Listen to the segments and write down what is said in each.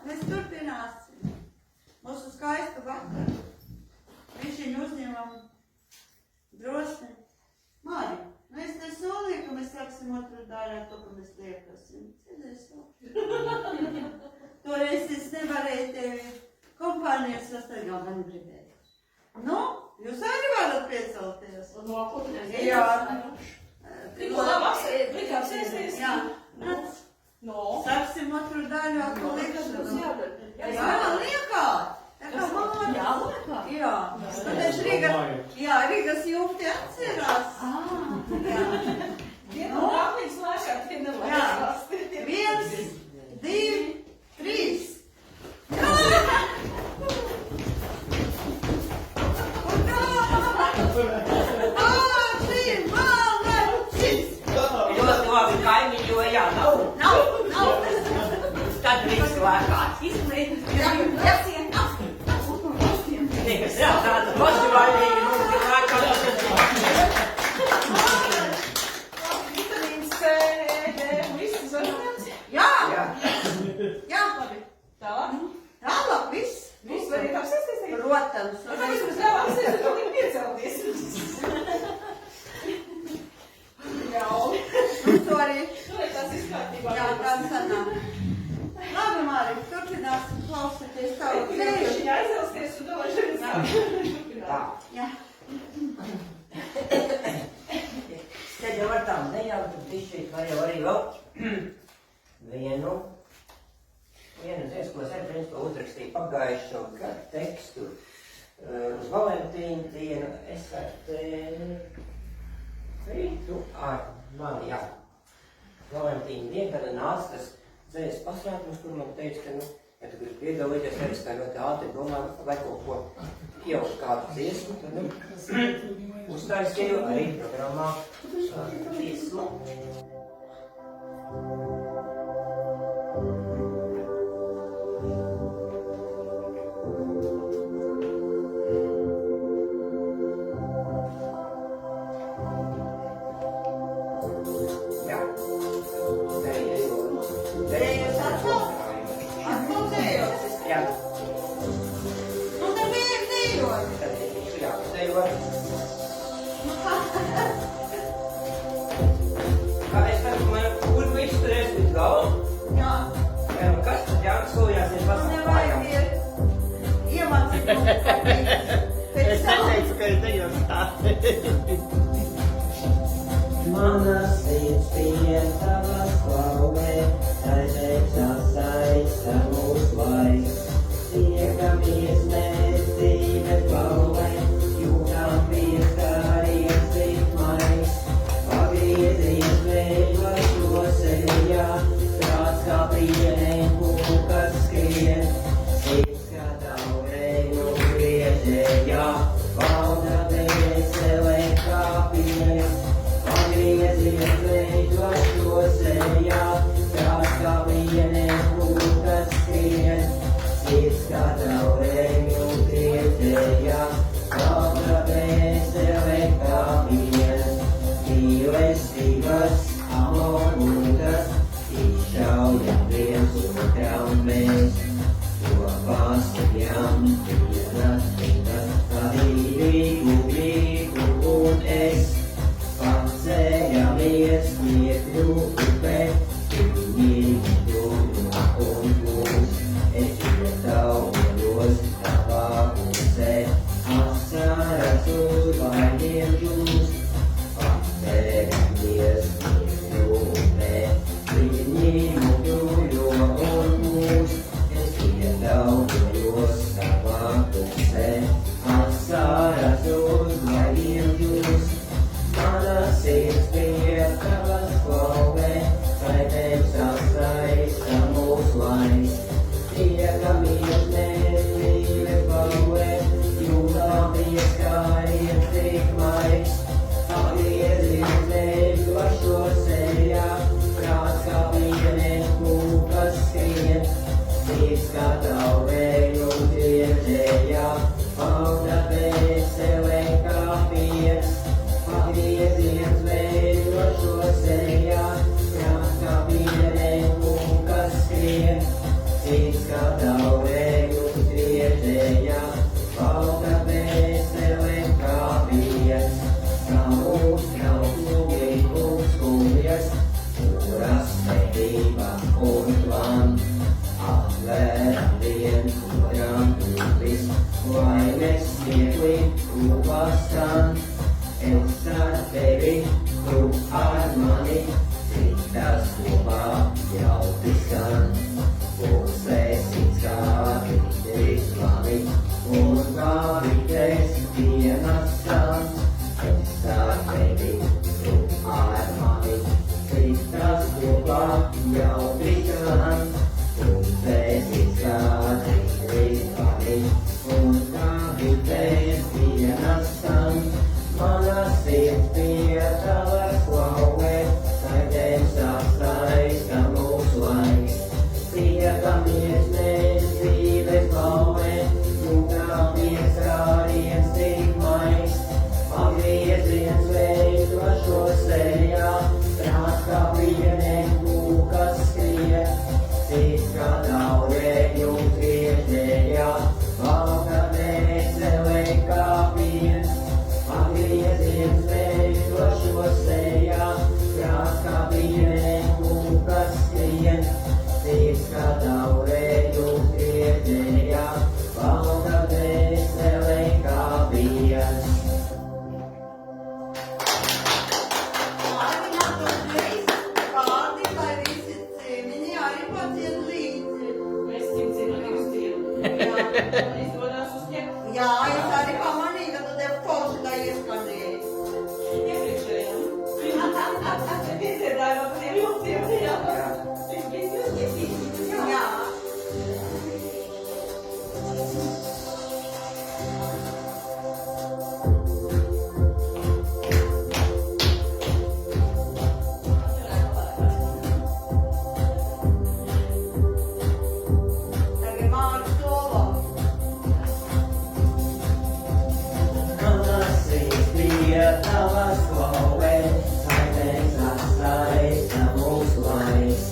mēs turpināsim mūsu skaistu vakaru. Višķiņu uzņemam drosmi. Māri, mēs te solīju, ka mēs sāksim otru daļu ar to, ka mēs liekasim. Toreiz es nevarēju tevi kompānijas sastāvjā, man gribēju. Nu, jūs arī varat piecelties. No, ko tu nezinu? Jā. Tikko labi apsēsties. Jā, nāc. No. Sāksim otru daļu ar to liekšanu. Jā, liekāt. Tā kā māri. Jā, liekāt. Jā. Tāpēc Rīgas jumti atcerās. Jā. Vienu rāpnīgs lēšāk, vienu lēšāk. 1, 2, 3. Ļoti labi kaimiņi, jo jā, nav. Tad viss lēkāt. Nekas, jā, tāda pozitīvāļīgi, mums ir lēkāt. Vitamīns C, D, viss uzvarams. Jā, Jā. labi. Tālāk. Tālāk, viss. Viss varīt apsēsties tagad? Protams. Nu, tad vismaz ļauj apsēsties, tad viņi piecelties. Ļauj. To arī. Nu, vai tas viss kārtībā? Jā, tā sanāk. Labi, Māri, turpināsim klausīties tavu dzēju. Viņa aizelsties un došu arī sākt. Tā. Jā. Tad jau ar tām dejām, tad bišķīt var jau arī vēl vienu dziesmu, ko es arī principā uzrakstīju pagājušo gadu tekstu uz Valentīnu dienu. Es ar tevi, tu ar mani, jā. Valentīna dienu, tad nāca tas dzējas pasvētums, kur man teica, ka, ja tu gribi piedalīties, arī tā ļoti ātri domā, vai kaut ko ielikt kādu dziesmu, tad uztaisīju arī programmā dziesmu. Es neteicu, ka es dejos tā. Mana sirds pie tavas klauvē, taisēcās saista mūs laiks. Tiekamies mēs dzīves klauvē, jūtām pieskāries ritmais. Pagriezies veidot to sejā, prāts kā pienēm kūkas skrien. Valda dvēselē kāpinies, pagriezies veidot to sejā. Man izdodas uz ķepu. Jā, es arī pamanīju, ka tu tev forši tā ieskanēji. Iepriekšējām. Izdziedājumā par tiem vilciem, jā. Jā. Es biju iepriekšējām. Jā. Tagad Māris solo. Pavasarīs bija tavas klauvēs, saimēs atstaisa mūsu laiks.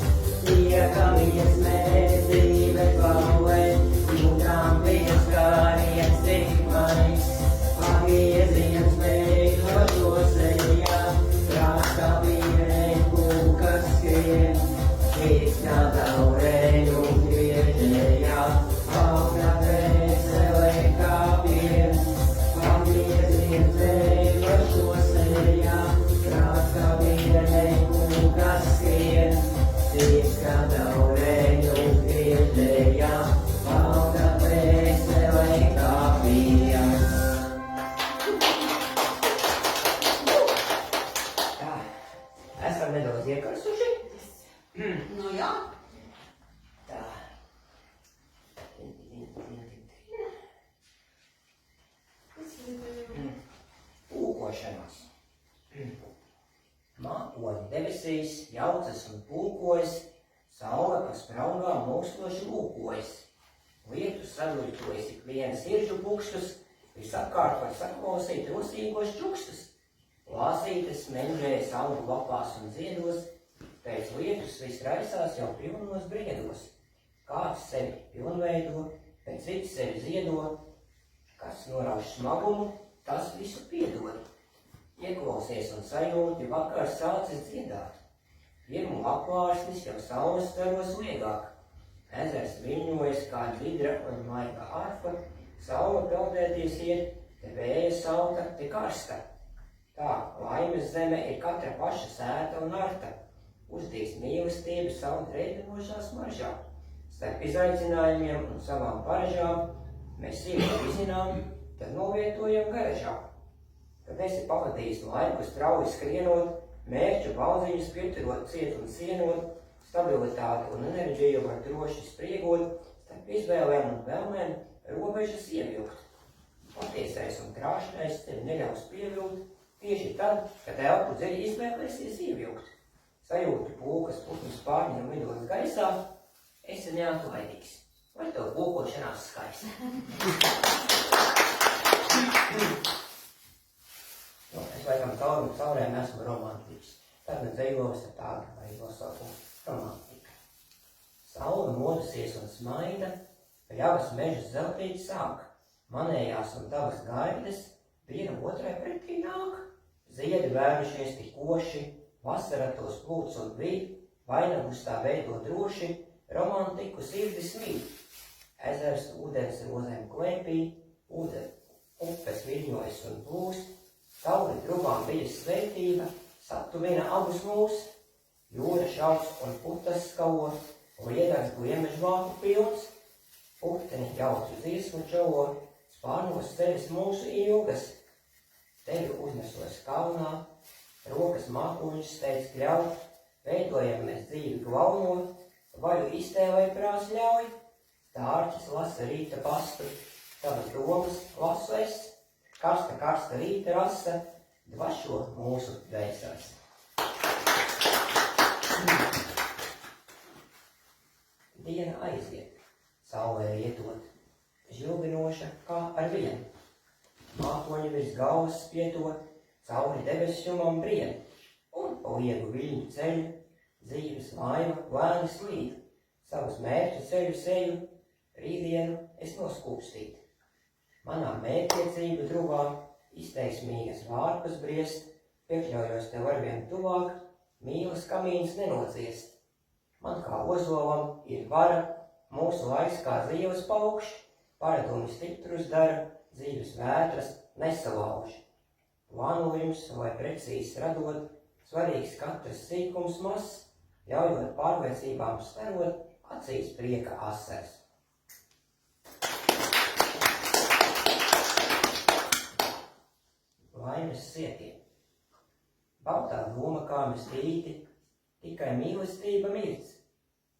Tiekamies mēs dzīves klauvē, jūtām pieskāriens tik maigs. Pagieziens meklētos ejā, krāstā vīrei kūkas skrien. Izskatā ureņu griežējā, auga dvēselē kāpien. Pagieziens meklētos ejā, krāstā vīrei kūkas skrien. Izskatā ureņu griežējā, auga dvēselē kāpien. Tā, esam nedaudz iekarsuši. Nu jā. Tā. Pūkošanās. Mākoņi debesīs jaucas un pūkojas, saule pa spraugām mūstoši lūkojas. Lietus saduļķojas ik viena siržu pukštus, visapkārt var saklausīt rosīgos čukstus. Lāsītes menžējas augu lapās un ziedos, pēc lietus viss raisās jau pilnos briedos. Kāds sevi pilnveido, pēc cits sevi ziedo, kas norauž smagumu, tas visu piedod. Ieklausies un sajūti, vakar sācis dziedāt. Pirmu apvārsnis jau saules staros liegāk. Ezers viļņojas kā ģidra un maiga arfa, saule peldēties iet, te vēja sauta, te karsta. Tā, laimes zeme ir katra paša sēta un arta. Uzdīs mīlestību savu dreidinošā smaržā. Starp izaicinājumiem un savām paražām mēs sīkāk izzinām, tad novietojam garažā. Kad esi pavadījis laiku strauji skrienot, mērķu balziņus pieturot ciet un cienot, stabilitāti un enerģiju var droši spriegot, starp izvēlēm un vēlmēm robežas ievilkt. Patiesais un krāšņais tevi neļaus pievilkt, tieši tad, kad elpu dziļi izvēlēsies ievilkt. Sajūtu pulkas putnus pārņem lidot gaisā, esi neatlaidīgs. Vai tev pulkošanās skaista? Es laikam caurēm esmu romantiķis. Tad dzejos ar tādu vai nosaukumu romantika. Saule modusies un smaida, pļavas mežas zeltīt sāk. Manējās un tavas gaidas viena otrai pretī nāk. Ziedi vērnušies tik koši, vasara tos plūc un vīd, vainagus tā veido droši, romantiku sirdi smīt. Ezers ūdens rozēm klēpī, upes viļņojas un plūst, sauli trubām bija svētība, satuvina abus mūs, jūra šauc un putas skalo, liedars gliemežvāku pilns, pukteni jaucu dziesmu čalo, spārnos sevis mūsu ilgas, tevi uznesos kalnā, rokas mākoņus steidz kļaut, veidojam mēs dzīvi glauno, vaļu iztēlē prās ļauj, stārķis lasa rīta pastu, tavas domas lasu es, karsta rīta rasa, dvašo mūsu dvēseles. Diena aiziet, saulē ietot, žilbinoša kā ar vienu. Mākoņi virs galvas spietot, cauri debesjumam brien, un pa liegu viļņu ceļu, dzīves laiva lēni slīd, savus mērķu ceļu seju, rītdienu es noskūpstīt. Manā mērķiecību druvā, izteiksmīgas vārpas briest, piekļaujos tev arvien tuvāk, mīlas kamīns nenociest. Man kā ozolam ir vara, mūsu laiks kā dzīves paukšs, paradumi stiprus dara, dzīves vētras nesalauž. Plānojums vai precīzs radot, svarīgs katrs sīkums mazs, ļaujot pārliecībām starot, acīs prieka asars. laimes sietiem. Baltā doma kā mēs rīti, tikai mīlestība mirds.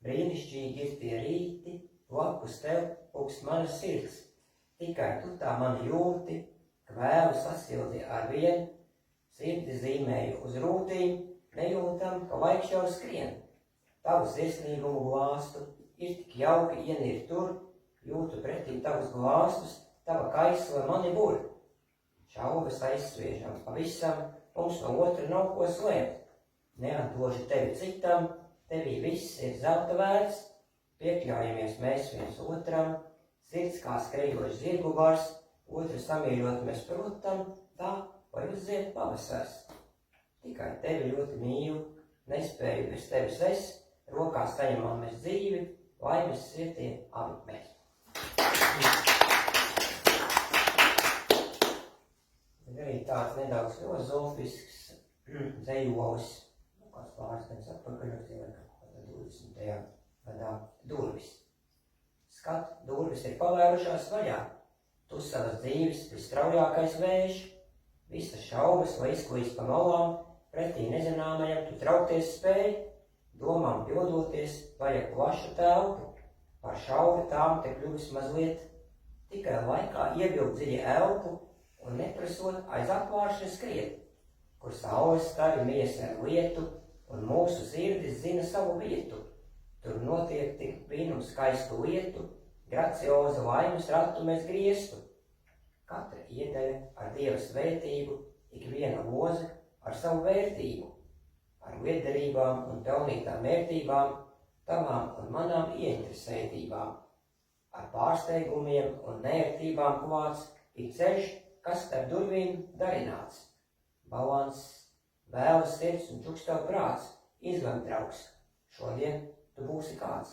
Brīnišķīgi ir tie rīti, blakus tev pukst mana sirds. Tikai tu tā mani jūti, kvēlu sasildi ar vien, sirdi zīmēju uz rūtīm, nejūtam, ka laiks jau skrien. Tavu sirsnīgumu glāstu, ir tik jauki ienirt tur, jūtu pretī tavus glāstus, tava kaisla mani bur. Šaubas aizsviežam pavisam, mums no otra nav ko slēpt. Neatdošu tevi citam, tevī viss ir zelta vērts, piekļaujamies mēs viens otram, sirds kā skrejošs zirgu bars, otru samīļot mēs protam, tā vai uzziet pavasars. Tikai tevi ļoti mīlu, nespēju bez tevis es, rokās saņemam mēs dzīvi, laimes sietiem abi mēs. Arī tāds nedaudz filozofisks dzejolis, kāds pārsteidz atpakaļ uz cilvēku 20. gadā durvis. Skat, durvis ir pavērušās vaļā, tu savas dzīves visstraujākais vējš, visas šaubas, lai izklīst pa malām, pretī nezināmajam tu traukties spēj, domām pildoties vajag plašu telpu, par šauri tām te kļuvis mazliet, tikai laikā ievilkt dziļi elpu un neprasot aiz apvāršana skriet, kur saules stari miesa ar lietu un mūsu sirdis zina savu vietu. Tur notiek tik brīnum skaistu lietu, gracioza laimes ratu mēs griestu. Katra iedaļa ar Dieva svētību, ik viena loze ar savu vērtību, ar lietderībām un pelnītām vērtībām, tavām un manām ieinteresētībām, ar pārsteigumiem un neērtībām klāts, ik ceļš, kas starp durvīm darināts. Balans, vēlas sirds un čukstev prāts, izlem draugs, šodien tu būsi kāds.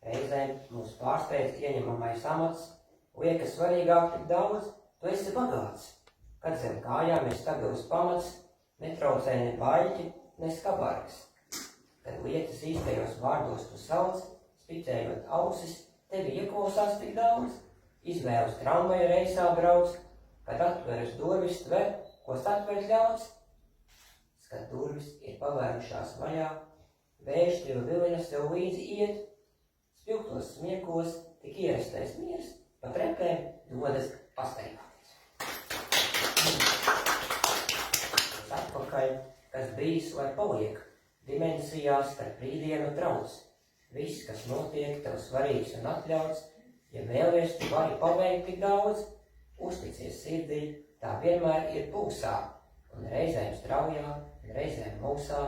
Reizēm mūs pārsteidz ieņemamais amats, liekas svarīgāk tik daudz, tu esi bagāts. Kad zem kājām ir stabils pamats, netraucē ne baļķi, ne skabargas. Kad lietas īstajos vārdos tu sauc, spicējot ausis, tevi ieklausās tik daudz, izvēles tramvaja reisā brauc, kad atveras durvis tver, ko satvert ļauts. Skat durvis ir pavērušās vaļā, vējš tev vilinas tev līdzi iet, spilgtos smiekos, tik ierastais miers, pa trepēm dodas pastaigāties. Atpakaļ, kas bijis vai paliek, dimensijās starp brīdienu trauc. Viss, kas notiek, tev svarīgs un atļauts, ja vēlies, tu vari paveikt tik daudz, uzticies sirdī, tā vienmēr ir pulsā, un reizēm straujā, un reizēm mūsā,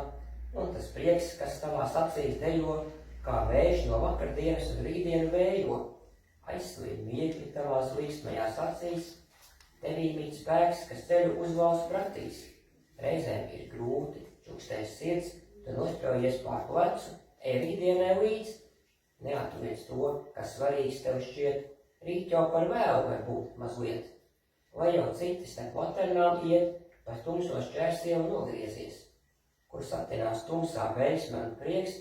un tas prieks, kas tavās acīs dejo, kā vējš no vakardienas un rītdienu vējo, aizslīd miegli tavās līksmajās acīs, tevī mīt spēks, kas ceļu uzvalst pratīs. Reizēm ir grūti, čukstēs sirds, tu nospļaujies pār plecu, ej rītdienai līdz, neatuviec to, kas svarīgs tev šķiet, rīt jau par vēlu var būt mazliet. Lai jau citi starp laternām iet, par tumso šķērsiem nogriezies, kur satinās tumsā veiksme un prieks,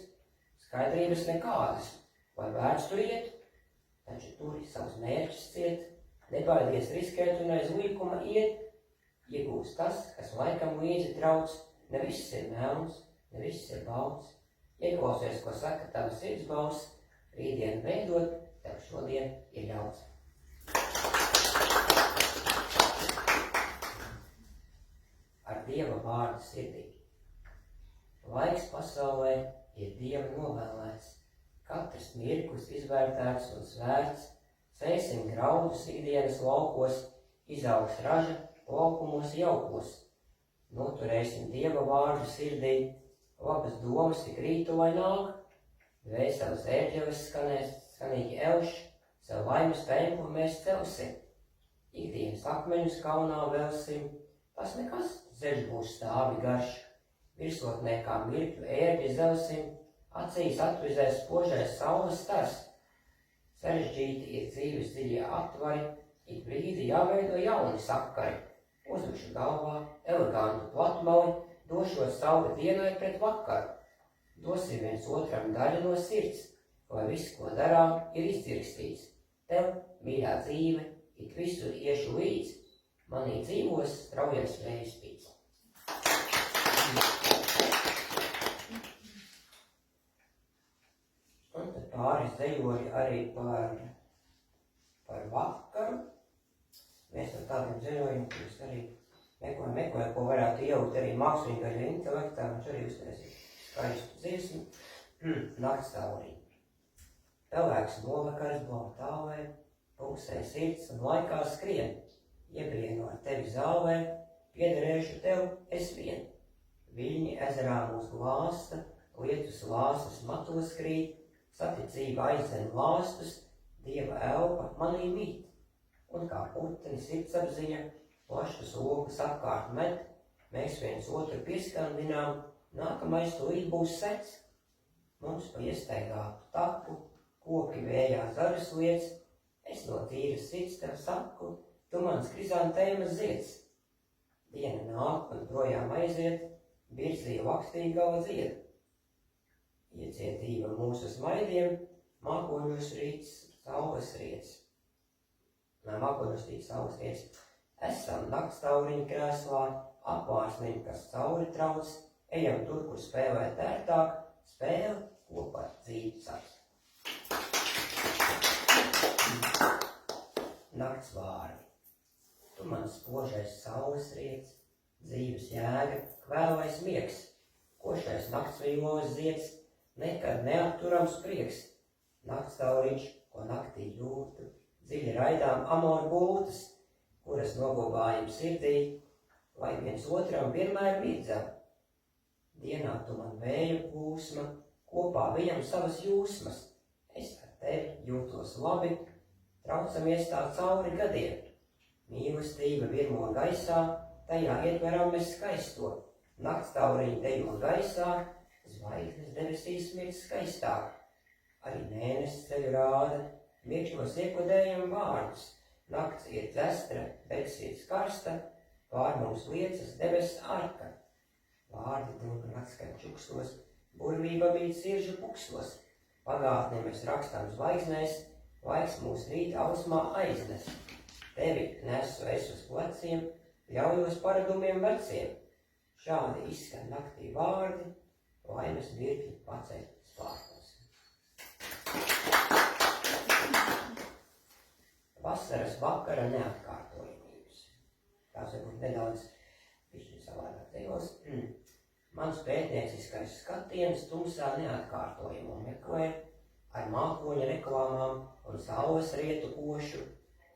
skaidrības nekādas, vai vērts tur iet, taču turi savus mērķus ciet, nebaidies riskēt un aiz līkuma iet, iegūst tas, kas laikam līdzi trauc, ne viss ir melns, ne viss ir balts, ieklausies, ko saka tava sirds balss, rītdien veidot, tev šodien ir ļauts. Ar Dieva vārdu sirdī. Laiks pasaulē ir Dieva novēlēts, katrs mirklis izvērtēts un svērts, sēsim graudus ikdienas laukos, izaugs raža laukumos jaukos. Noturēsim Dieva vārdu sirdī, labas domas tik rītu lai nāk, vēseles ērģeles skanīgi elš, sev laimes templu mēs celsim. Ikdienas akmeņus kalnā velsim, tas nekas, ceļš būs stāvi garš, virsotnē kā mirkļu ērģi zelsim, acīs atvizēs spožais saules stars. Sarežģīti ir dzīves dziļie aptvari, ik brīdi jāveido jauni sakari. Uzlikšu galvā elegantu platmali, došot sauli dienai pret vakaru. Dosim viens otram daļu no sirds, lai viss, ko darām, ir izdzirkstīts. Tev, mīļā dzīve, ik visur iešu līdz, manī dzīvos straujais vējs pīts. Un tad pāris dejoļi arī par vakaru. Mēs ar tādiem dejoļiem, kurus arī meklēju, ko varētu ielikt arī mākslīgajā intelektā, viņš arī uztaisīja skaistu dziesmu, Naktstāurī. Pelēks novakars blauj tālē, pulsē sirds un laikā skrien, iebrienu ar tevi zālē, piederēšu tev es vien. Viļņi ezerā mūs glāsta, lietus lāsas matos krīt, saticība aizdzen lāstus, Dieva elpa manī mīt. Un kā puteni sirdsapziņa, plašas lokas apkārt met, mēs viens otru pieskandinām, nākamais tūlīt būs seks. Mums pa iestaigātu taku, koki vējā zaras liec, es no tīras sirds tev saku, tu mans krizantēmas zieds. Diena nāk un projām aiziet, birzī lakstīgala dzied. Iecietība mūsu smaidiem, mākoņos rīts saules riets. Mākoņos rīts saules riets. Esam Naktstāuriņa krēslā, apvārsnim, kas cauri trauc, ejam tur, kur spēlēt ērtāk, spēle kopā dzīvi sāks. Naktsvārdi. Tu man spožais saules riets, dzīves jēga, kvēlais miegs, košais naktsvīlos zieds, nekad neapturams prieks. Naktstāuriņš, ko naktī jūtu, dziļi raidām amoru būtas, kuras noglabājam sirdī, lai viens otram vienmēr līdzam. Dienā tu man vēju plūsma, kopā bijam savas jūsmas. Es ar tevi jūtos labi, traucamies tā cauri gadiem. Mīlestība virmo gaisā, tajā ietveram mēs skaisto. Naktstāuriņi dejo gaisā, zvaigznes debesīs mirst skaistāk. Arī mēnesis ceļu rāda, miekšņos iekodējam vārdus. Nakts ir dzestra, bet sirds karsta, pār mums liecas debesis arka. Vārdi tulka naktskaļ čukstos, burvība bīd siržu puksos. Pagātni mēs rakstam zvaigznēs, laiks mūs rīt ausmā aiznes. Tevi nesu es uz pleciem, ļaujos paradumiem veciem. Šādi izskan naktī vārdi, laimes mirkļi paceļ spārtos. Vasaras vakara neatkārtojamības. Tās varbūt nedaudz pišķi savādāk tejos. Mans pētnieciskais skatiens tumsā neatkārtojumu meklē ar mākoņa reklāmām un saules rietu košu,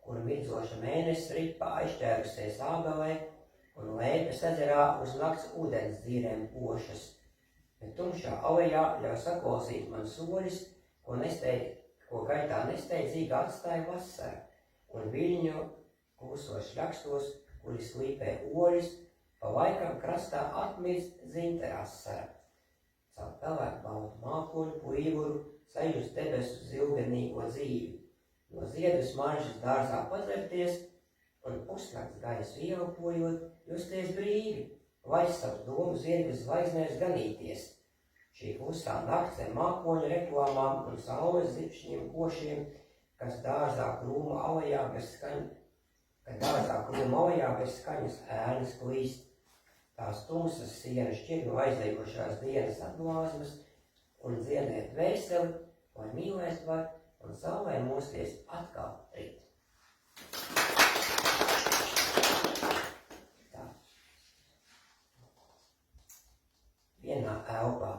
kura mirdzoša mēnesis ripa aizķērusies ābelē un lēpes ezerā uz nakts ūdens dzīrēm pošas. Bet tumšā alejā ļauj saklausīt man soļus, ko gaitā nesteidzīgi atstāja vasara, un viļņu klusos ļakstos, kuri slīpē oļus, pa laikam krastā atmirst zinterās sara. Caur pelēku baltu mākoņu puivuru sajust debesu zilganīgo dzīvi, no ziedu smaržas dārzā padzerties un pusnakts gaisu ieelpojot, justies brīvi, laist savus domu ziedas zvaigznēs ganīties. Šī klusā nakts ar mākoņa reklāmām un saules zipšņiem košiem, kas dārzā krūma alejā bez skaņas ēnas klīst. Tās tumsas sienas šķirnu aizdejošās dienas atblāzmas un dziedēt dvēseli, lai mīlēt var un saulē mosties atkal rīt. Tā. Vienā elpā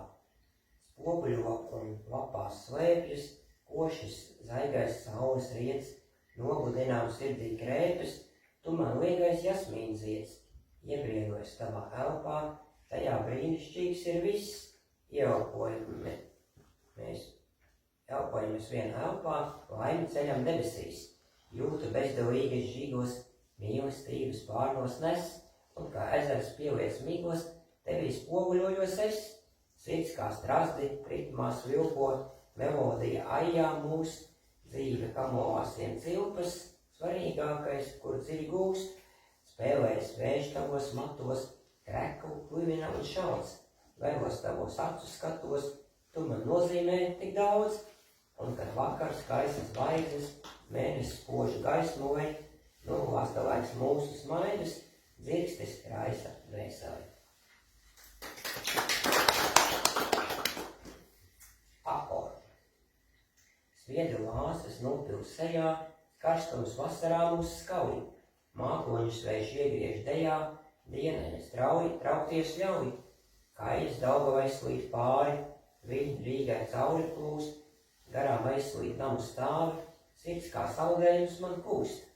spoguļo un lapās slēpjas, košas zaigais saules riets, nogudinām sirdī krēpes, tu man liegais jasmīns zieds. Iebrienos tavā elpā, tajā brīnišķīgs ir viss. Elpojamies vienā elpā, laimi ceļam debesīs. Jūtu bezdevīgas žīgos, mīlestības pārnos nes, un kā ezers pieliec mīgos, tevī spoguļojos es. Sirds kā strazdi, ritmā svilpo, melodija aijā mūs, dzīve kamolāsiem cilpas, svarīgākais, kur dziļi gūst, spēlēs vējš tavos matos, kreklu, klivina un šauc, vēlos tavos acu skatos, tu man nozīmē tik daudz, un kad vakars kaisas zvaigznes, mēnesis spožu gaismoja, Nu, vasta laiks mūsu smaidus, dzirkstes raisa dvēseli. Apor. Sviedru lāsas nupil sejā, karstums vasarā mūs skauj. Mākoņus vējš iegriež dejā, dienai strauji traukties ļauj. Kaļas Daugavai slīd pāri, viņi Rīgai cauri plūst, garām aizslīd namu stāvi, sirds kā saldējums man kūst.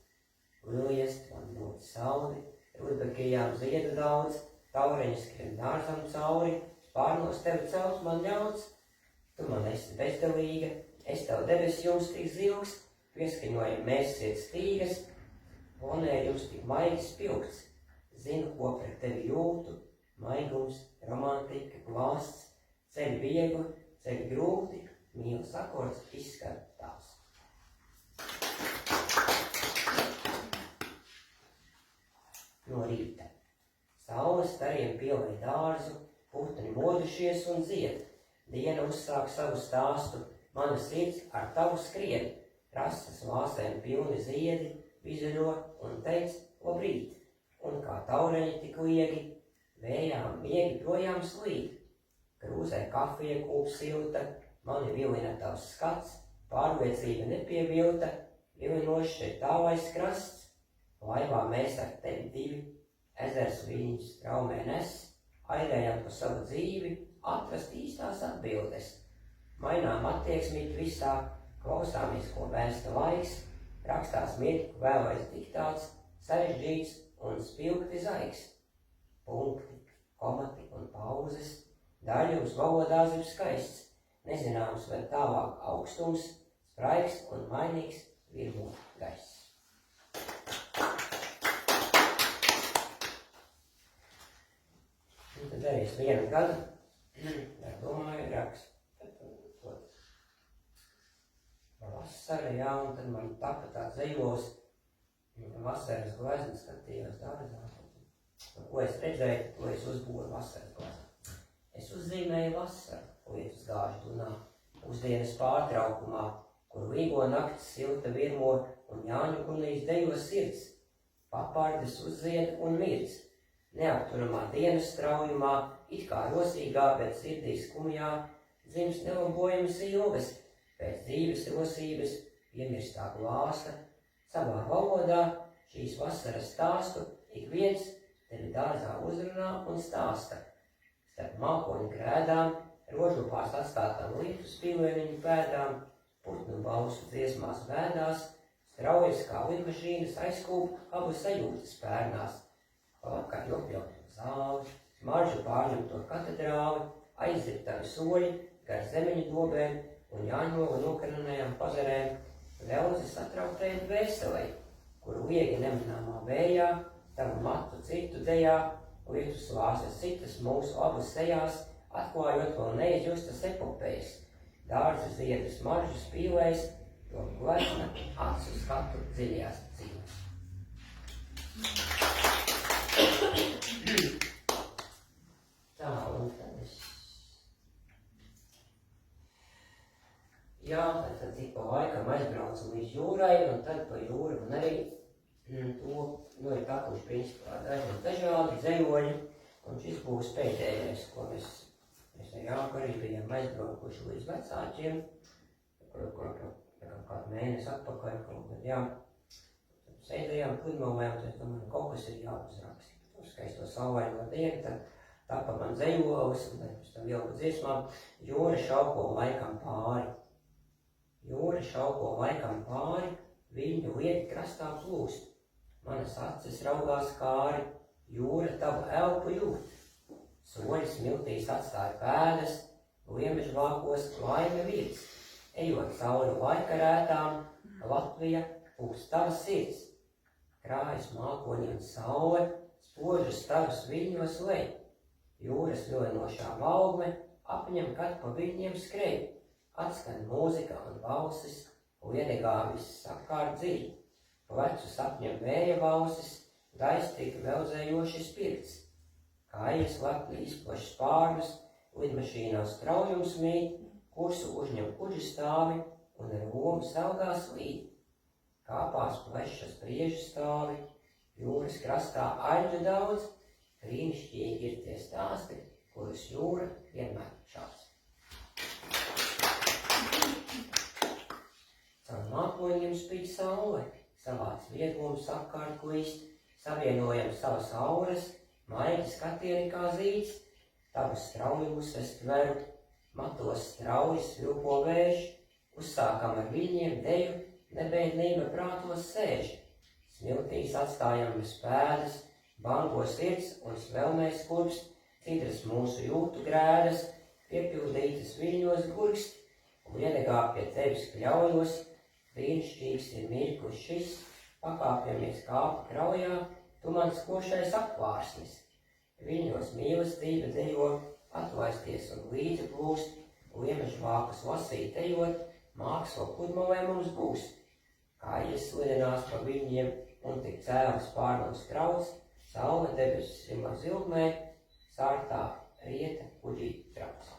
Lieliest man dod sauli, rudbekijām ziedu daudz, taureņi skrien dārzam cauri, spārnos tevi celt man ļauds. Tu man esi bezdelīga, es tev debes jums tik zilgs, pieskaņojam mēs sirds stīgas, ponē jums tik maigi spilgts. Zinu, ko pret tevi jūtu, maigums, romantika, klāsts, ceļi viegli, ceļi grūti, mīlas akords izskan tās. No rīta. Saule stariem pielai dārzu, putni modušies un dzied. Diena uzsāk savu stāstu, mana sirds ar tavu skrien. Rastas vāsēm pilni ziedi, vizuļo un teic labrīt. Un kā taureņi tik liegi, vējām miegi projām slīd. Krūzē kafija kūp silta, mani vilina tavs skats, pārliecība nepievilta, vilinošs ir tālais krasts. Laivā mēs ar tevi divi, ezers viņus traumē nes, airējam pa savu dzīvi, atrast īstās atbildes. Mainām attieksmīt visā, klausāmies, ko vēsta laiks, rakstās mirkli vēlais diktāts, sarežģīts un spilgti zaigs. Punkti, komati un pauzes, daļums valodā zib skaists, nezināms vai tālāk augstums, spraigs un mainīgs virmo gaiss. Un tad arī es vienu gadu, domāju, rakstu. Vasara, jā, un tad man taka tāds zejols, vasaras glezna skatījos dārzā. Ko es redzēju, to es uzbūru vasaras glezna. Es uzzīmēju vasaru, lietus gāžu dunā, pusdienas pārtraukumā, kur līgo naktis silta virmo un Jāņu kunīs dejo sirds. Papārdes uzzied un mirdz. Neapturamā dienas straujumā, it kā rosīgā, bet sirdī skumjā, dzims nelabojamas ilgas, pēc dzīves rosības piemirstā glāsta. Savā valodā šīs vasaras stāstu ik viens tevi dārzā uzrunā un stāsta. Starp mākoņu grēdām, rožupās atstātām lietu spīlēniņu pēdām, putnu balsu dziesmās vēdās, straujas kā lidmašīnas aizkūp abu sajūtas pērnās. Labkārt jopļautu zāli, smaržu pārņemto katedrāli, aizzirtavi soļi, gar zemeņu dobēm un Jāņogu nokarinējām pazarēm, ļaudzes satrauktajai dvēselei, kuru liegi nemanāmā vējā, tavu matu citu dejā, lietus lāsas citas mūsu abas sejās, atklājot vēl neizjustas epopējas, dārza ziedu smaržu spīlēs, jo glezna acu skatu dziļajās dzīves. Tā, un tad es... Jā, tad ik pa laikam aizbraucu līdz jūrai, un tad pa jūru man arī to, ir tapuši principā dažādi zejoļi, un šis būs pēdējais, ko mēs ar Jāku arī bijām aizbraukuši līdz vecāķiem, kādu mēnesi atpakaļ kaut kad, jā. Sēdējām pludmalēm, tad es domāju, kaut kas ir jāuzraksta. Skaisto saulaino dienu, tad tapa man zejolis, un tad pēc tam jau pa dziesmām, jūra šauko laikam pāri. Jūra šauko laikam pāri, viņu lieti krastā plūst. Manas acis raugās kāri, jūra tavu elpu jūt. Soļi smiltīs atstāja pēdas, liemežu vākos laime virds. Ejot cauri laika rētām, Latvija pūst tavas sirds. Krājas mākoņi un saule, spožas tavas viļņos lej. Jūras vilinošā valme apņem, kad pa viļņiem skrej. Atskan mūzika un balsis, liedegā viss apkārt dziļi. Plecu sapņem vēja balsis, gaistīgi velzējoši spirts. Kājas lepni izplaš spārnus, lidmašīnās straujums mīt, kursu uzņem kuģi stāvi un ar lomu saugās līd. kāpās plešas priežu stāvi, jūras krastā aļģu daudz, brīnišķīgi ir tie stāsti, kurus jūra vienmēr šāds. Caur mākoņiem spīd saule, savāds vieglums apkārt klīst, savienojam savas auras, maigi skatieni kā zīds, tavas straujus es tveru, matos strauji svilpo vējš, uzsākam ar viņiem deju, nebēdnība prātos sēž. Smiltīs atstājam bez pēdas, bango sirds un svelmēs kurpst, cidras mūsu jūtu grēdas, piepildītas viļņos gurkst, un iedegā pie tevis kļaujos, brīnišķīgs ir mirklis šis, pakāpjamies kāpu kraujā, tu mans košais apvārsnis. Viļņos mīlestība dejo, atlaisties un līdzi plūst, liemežu vākus lasīt ejot, mākslo pludmalē mums būs. Kā ieslidinās pa viļņiem un tik cēlas pār mums trauc, saule debesis rima zilgmē, sārtā rieta kuģī trauc.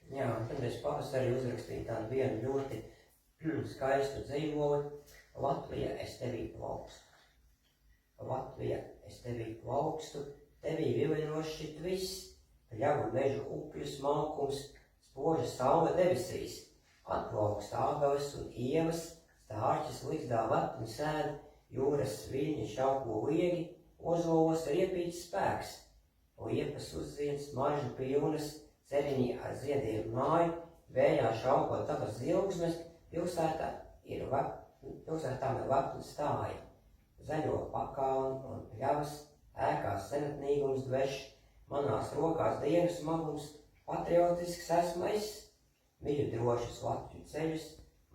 Jā, tad es pavasarī uzrakstīju tādu vienu ļoti skaistu dzīvoli. Latvija, es tevī plaukstu. Latvija, es tevī plaukstu, tevī vilinošs šit viss, pļavu mežu upju smalkums, spoža saule debesīs, atplaukst ābeles un ievas, stārķis ligzdā lepni sēd, jūras viļņi šauko liegi, ozolos riepīts spēks, liepas uzzied smaržu pilnas, ceriņi ar ziediem māju, vējā šauko tavas zilgsmes, pilsētām ir lepna stāja. Zaļo pakalni un pļavas, ēkās senatnīgums dveš, manās rokās dienas smagums, patriotisks esmu es, mīļu drošus Latviju ceļus,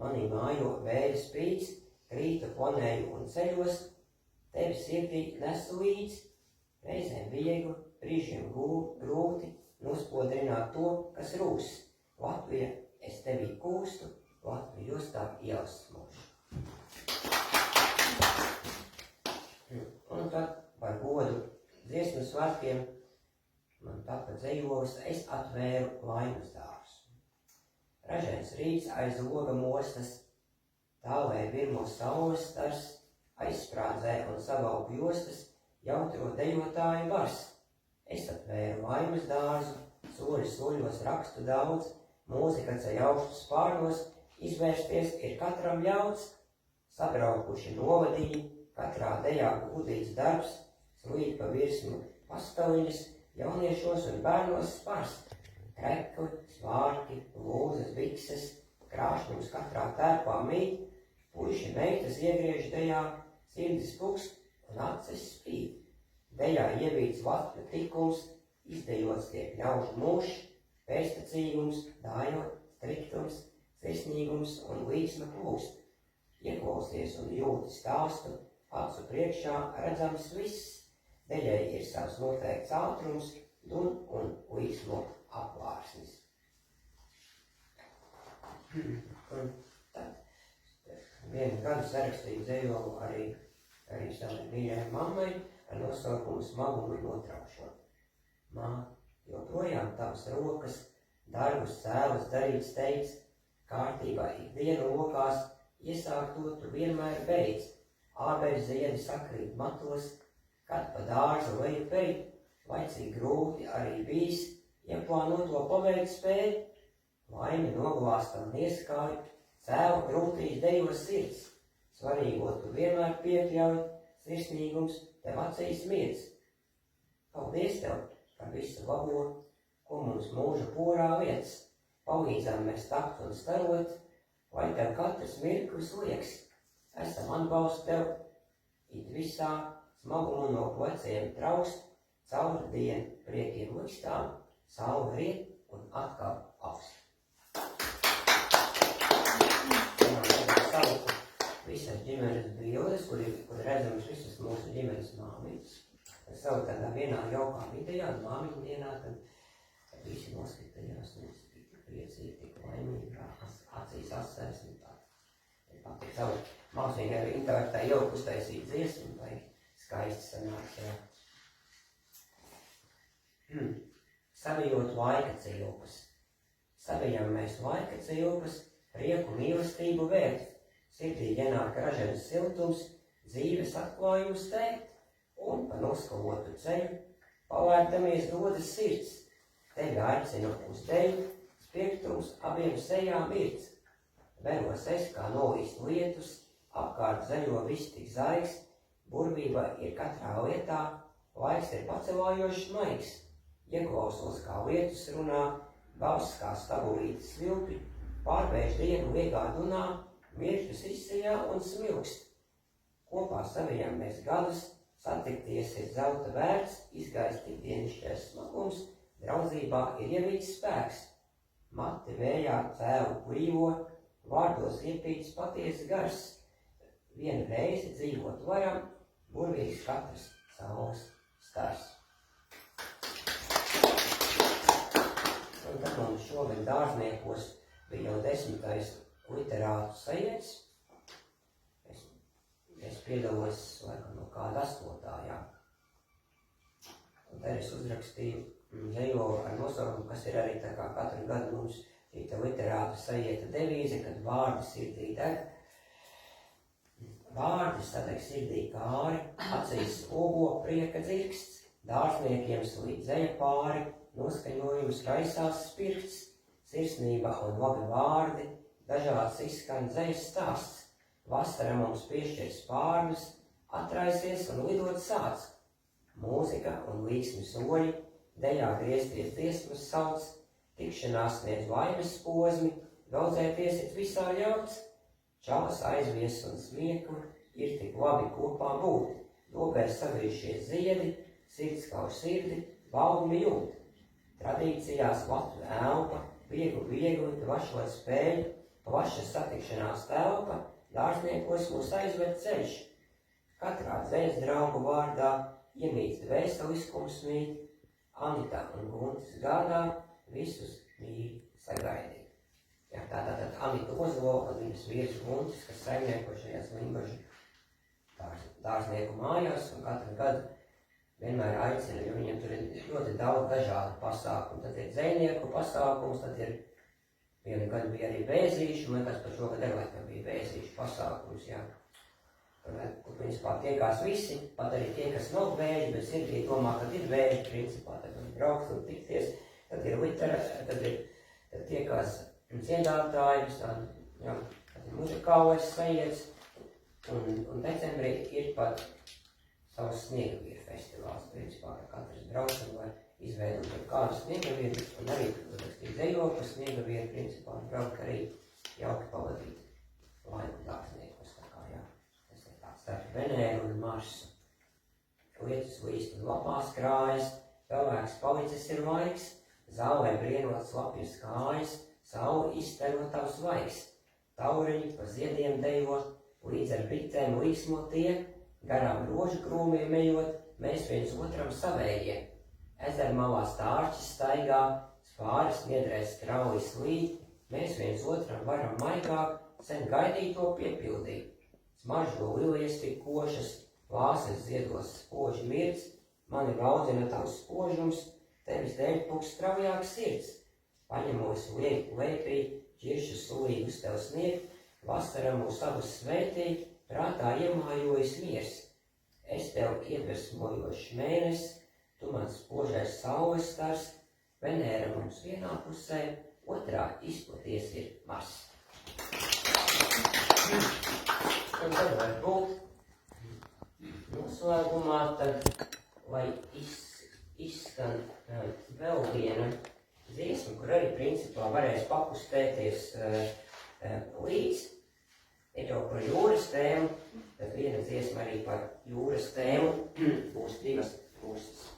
manī mājo vēja spīdz, krītu ponēju un ceļos, tevi sirdī nesu līdz, reizēm viegli, brīžiem grūti, nospodrināt to, kas rūs. Latvija, es tevī kūstu, Latviju jostā ielas smušu. Un tad par godu dziesmu svētkiem man tapa dzējolis, es atvēru laimes dārzu. Ražains rīts aiz loga mostas, tālē virmo saules stars, aizsprādzē un savalku jostas, jautro dejotāju bars. Es atvēru laimes dārzu, soļi soļos rakstu daudz, mūzika ceļ augstu spārnos, izvērsties ir katram ļauts, sabraukuši novadīji, katrā dejā gudīts darbs, slīd pa virsmu pastaliņas, jauniešos un bērnos spars, krekli, svārki, lūzas, bikses, krāšņums katrā tērpā mīt, puiši meitas iegriež dejā, sirdis pukst un acis spīd. Dejā ievīts Latviju tikums, izdejots tiek ļaužu mūši, pēstacīgums, dājot, striktums, sirsnīgums un līksma plūst. Ieklausies un jūti stāstu, acu priekšā redzams viss, dejai ir savs noteikts ātrums, dun un līksmo apvārsnis. Un tad vienu gadu sarakstīju dzējolu arī savai mīļai mammai ar nosaukumu Smagumu notraušot. Mā, joprojām tavas rokas, darbus cēlas darīts teiks, kārtībā ikdienu lokās, iesākt to tu vienmēr beidz, ābeļu ziedi sakrīt matos, kad pa dārzu leju peit, vai cik grūti arī bijis, ieplānoto paveikt spēj, laimi noglāstam nieskāju, cēlu grūtīs dejos sirds, svarīgo tu vienmēr piekļauj, sirsnīgums tev acīs miedz. Paldies tev par visu labo, ko mums mūža porā lietas, palīdzam mēs takt un starot, lai tev katrs mirklis lieks, esam atbalstu tev, it visā smagumu no pleciem traust, cauri dienu priekiem likstām, saule riet un atkal augst. Sauku visas ģimenes bildes, kur redzams visas mūsu ģimenes māmiņas. Es savu tādā vienā jaukā videjā, māmiņu dienā, kad visi noskatījās, un es tik priecīgi, tik laimīgi, acīs asēs un tā. Patīk savu mākslinieku arī intelektā jauku uztaisīt dziesmu, vai skaisti sanāks, jā. Savijot laika cilpas, Savijam mēs laika cilpas, prieku mīlestību vērt, sirdī ienāk ražains siltums, dzīves atklājums teikt, un pa noskalotu ceļu palēkdamies dodas sirds. Tevi aicinu uz tevi, spiektums abiem sejām virts. Veros es kā nolīst lietus, apkārt zaļo viss tik zaigs, burvība ir katrā lietā, laiks ir pacelājošs maigs. Ieklausos kā lietus runā, balss kā stabulītes svilpi, pārvērš dienu liegā dunā, mirkļus izsejā un smilkst. Kopā savijam mēs gadus, satikties ir zelta vērts, izgaist tik dienišķais smagums, draudzībā ir ievīts spēks. Mati vējā cēlu blīvo, vārdos iepīts patiesi gars. Vienu reizi dzīvot varam, burvīgs katrs saules stars. Un tad mums šogad dārzniekos bija jau 10. literātu sajiets. Es piedalos laikam no kāda 8. jā. Un te es uzrakstīju dzejoli ar nosaukumu, kas ir arī tā kā katru gadu mums šī literātu sajieta devīze, kad vārdi sirdī deg. Vārdi sadeg sirdī kāri, acīs ogo prieka dzirksts, dārzniekiem slīd dzeja pāri, noskaņojums raisās spirksts, sirsnība un labi vārdi, dažāds izskan dzejas stāsts. Vasara mums piešķir spārnus, atraisies un lidot sāc. Mūzika un līksmi soļi, dejā griezties dziesmas sauc, tikšanās sniedz laimes posmi, daudzēties ir visā ļauts. Čalas aizvies un smieku, ir tik labi kopā būt, logai saviršies ziedi, sirds kauj sirdi, baudmi jūt. Tradīcijās Latvu elpa, viegli, vašot spēļu, plaša satikšanās telpa, dārzniekos mūs aizved ceļš. Katrā dzejas draugu vārdā iemīts dvēseliskums mīt, Anita un Guntis gādā visus mīļi sagaidīt. Jā, tātad Anita Ozola un viņas vīrs Guntis, kas saimnieko šajās Limbažu dārznieku mājās, un katru gadu vienmēr aicina, jo viņiem tur ir ļoti daudz dažādu pasākumu. Tad ir dzejnieku pasākums, tad ir vienu gadu bija arī vēzīšu, man tas par šogad arī laikam bija vēzīšu pasākums, jā. Kur principā tiekās visi, pat arī tie, kas nav vēži, bet sirdī domā, kad ir vēži, principā, tad var braukt un tikties, tad ir tad tiekās dziedātāji, tad ir muzikālais sajiets, un decembrī ir pat savs sniegavīru festivāls, principā, ka katrs brauc un var izveidot kādu sniegavieru, un arī, protams, dzejot par sniegavieru, principā, braukt arī jauki pavadīt laiku dārzniekos, tā kā, jā. Tas ir tāds starp Venēru un Marsu. Lietus līst un lapās krājas, pelēks palicis ir laiks, zālē brienot slapjas kājas, saule izsteno tavs laiks. Tauriņi pa ziediem dejo, līdz ar bitēm līksmo tie, garām rožu krūmiem ejot, mēs viens otram savējie. Ezermalā stārķis staigā, spāris niedrēs strauji slīd, mēs viens otram varam maigāk, sen gaidīto piepildīt. Smaržo lilijas tik košas, vāsas ziedos spoži mirds, mani laudzina tavs spožums, tevis dēļ pūks straujāks sirds. Paņemos lēpī, ķiršu sulīgi uz tev sniegt, vasara mūs abus svētī, prātā iemājojas miers. Es tev iedvesmojošs mēnesis, tu man spožais saules stars, Venēra mums vienā pusē, otrā izplaties ir Mars. Un tad var būt noslēgumā, tad, lai izskan vēl viena dziesma, kur arī principā varēs pakustēties līdz. Ir jau par jūras tēmu, tad viena dziesma arī par jūras tēmu, būs divas puses.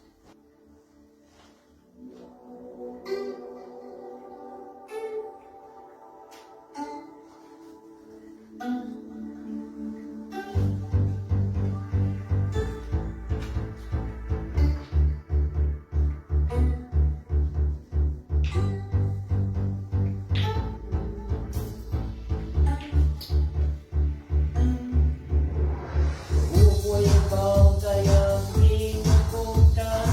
Baltajām vīna pūtām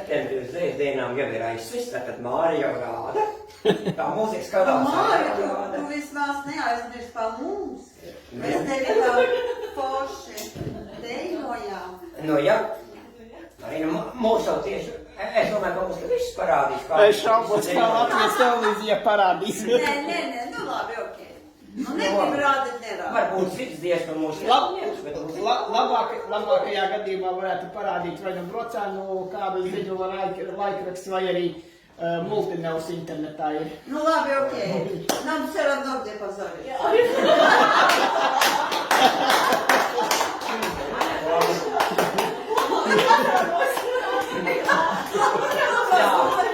septembri uz Zēsdienām jau ir aizsvists, tad Māri jau rāda. Tā mūzikas kanāls Māri, jau rāda. tu vismaz neaizmirst par mums. Mēs tevi tā forši dejojām. Nu, jā. Arī nu, mūs jau tieši, es domāju, ka mums viss parādīs. Es šaubos, kā Latvijas televīzija parādīs. Nē, nu labi, ok. Nu, negrib rādīt, nerādīt. Varbūt cits dievs no mūsu Lab- bet mums Labākajā gadījumā varētu parādīt vai nu brocēnu kādu ziņu laikrakstu, vai arī multinevs internetā ir. Nu labi, ok. Нам все равно где позорить. Jā,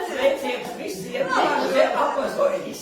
sveicības visiem, kas ir apozorījis.